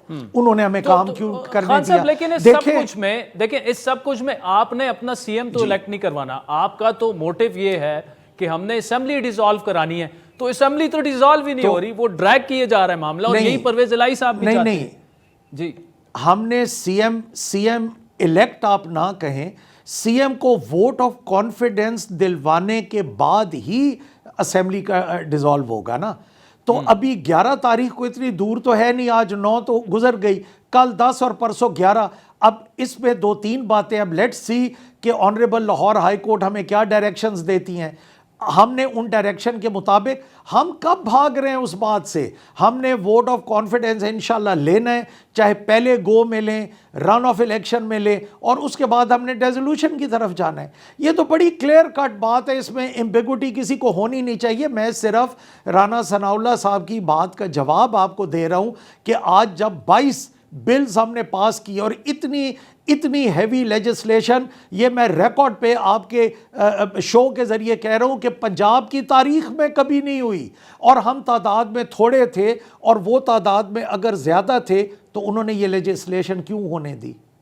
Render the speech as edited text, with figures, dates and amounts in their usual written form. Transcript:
انہوں نے ہمیں کام کیوں کرنے خان دیا؟ صاحب لیکن اس سب کچھ میں دیکھیں، اس سب کچھ میں آپ نے اپنا سی ایم تو الیکٹ نہیں کروانا، آپ کا تو موٹیو یہ ہے کہ ہم نے اسمبلی ڈیزالو کرانی ہے، تو اسمبلی تو ڈیزالو ہی نہیں ہو رہی، وہ ڈریگ کیے جا رہا ہے معاملہ، اور یہی پرویز الہی صاحب بھی چاہتے ہیں۔ جی ہم نے سی ایم الیکٹ آپ نہ کہیں، سی ایم کو ووٹ آف کانفیڈنس دلوانے کے بعد ہی اسمبلی کا ڈیزالو ہوگا نا۔ تو ابھی 11 تاریخ کو اتنی دور تو ہے نہیں، آج 9 تو گزر گئی، کل 10 اور پرسوں 11۔ اب اس میں 2-3 باتیں، اب لیٹس سی کہ آنریبل لاہور ہائی کورٹ ہمیں کیا ڈائریکشنز دیتی ہیں، ہم نے ان ڈائریکشن کے مطابق، ہم کب بھاگ رہے ہیں اس بات سے؟ ہم نے ووٹ آف کانفیڈنس انشاءاللہ لینا ہے، چاہے پہلے گو میں لیں، رن آف الیکشن میں لیں، اور اس کے بعد ہم نے ڈیزولوشن کی طرف جانا ہے۔ یہ تو بڑی کلیئر کٹ بات ہے، اس میں ایمبیگوٹی کسی کو ہونی نہیں چاہیے۔ میں صرف رانا ثناء اللہ صاحب کی بات کا جواب آپ کو دے رہا ہوں کہ آج جب 22 بلز ہم نے پاس کی اور اتنی ہیوی لیجسلیشن، یہ میں ریکارڈ پہ آپ کے شو کے ذریعے کہہ رہا ہوں کہ پنجاب کی تاریخ میں کبھی نہیں ہوئی، اور ہم تعداد میں تھوڑے تھے، اور وہ تعداد میں اگر زیادہ تھے تو انہوں نے یہ لیجسلیشن کیوں ہونے دی؟